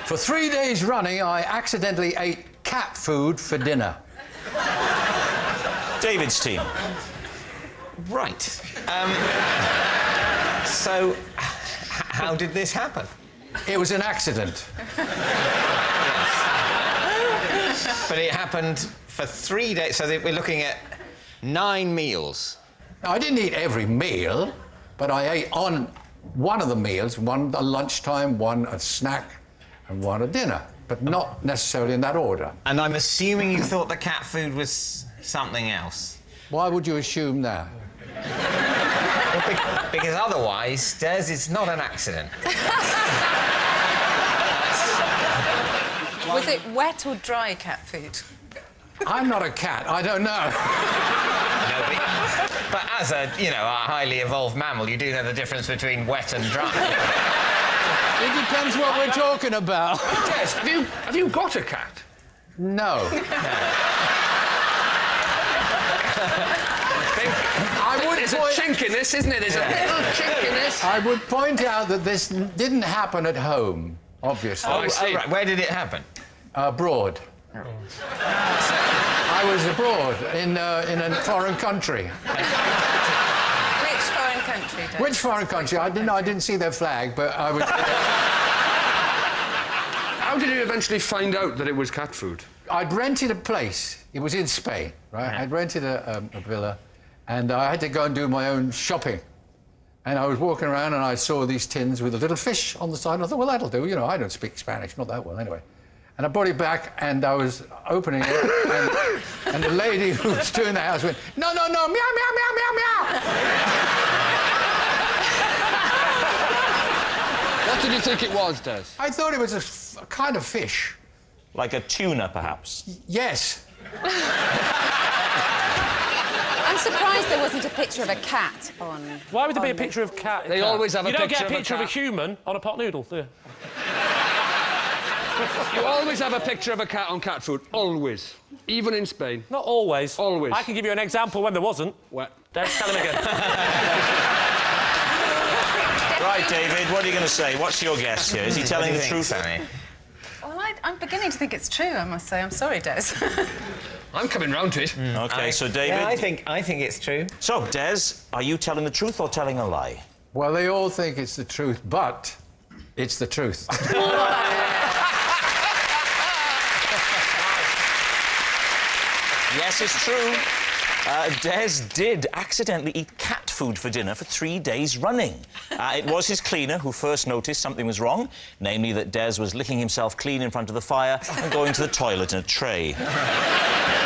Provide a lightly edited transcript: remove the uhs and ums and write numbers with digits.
For 3 days running, I accidentally ate cat food for dinner. David's team. Right. So, how did this happen? It was an accident. But it happened for 3 days, so we're looking at 9 meals. Now, I didn't eat every meal, but I ate on one of the meals, one at lunchtime, one at snack, and one at dinner, but not necessarily in that order. And I'm assuming you thought the cat food was something else. Why would you assume that? Well, because otherwise, Des, it's not an accident. Was it wet or dry cat food? I'm not a cat, I don't know. No, but as a highly evolved mammal, you do know the difference between wet and dry. It depends what we're talking about. Des, have you got a cat? No. There's a chink in this, isn't it? There's a little chink in this. I would point out that this didn't happen at home, obviously. Oh, I see. Right. Where did it happen? Abroad. Oh. I was abroad in a foreign country. Which foreign country, Des? Which foreign country? I didn't see their flag, but I was... How did you eventually find out that it was cat food? I'd rented a place. It was in Spain, right? Yeah. I'd rented a villa, and I had to go and do my own shopping. And I was walking around, and I saw these tins with a little fish on the side, and I thought, well, that'll do. I don't speak Spanish, not that well, anyway. And I brought it back, and I was opening it, and the lady who was doing the house went, no, no, no, meow, meow, meow, meow, meow. What did you think it was, Des? I thought it was a kind of fish. Like a tuna, perhaps? Yes. I'm surprised there wasn't a picture of a cat on... Why would there be a picture of cat? They always have a picture of a cat. You don't get a picture of a human on a pot noodle, do you? You always have a picture of a cat on cat food. Always. Even in Spain. Not always. Always. I can give you an example when there wasn't. What? Tell him again. Right, David, what are you going to say? What's your guess here? Is he telling the truth? Sammy? Well, I'm beginning to think it's true, I must say. I'm sorry, Des. I'm coming round to it. OK, so David... Yeah, I think it's true. So, Des, are you telling the truth or telling a lie? Well, they all think it's the truth, but it's the truth. Yes, it's true. Des did accidentally eat cat food for dinner for 3 days running. It was his cleaner who first noticed something was wrong, namely that Des was licking himself clean in front of the fire and going to the toilet in a tray.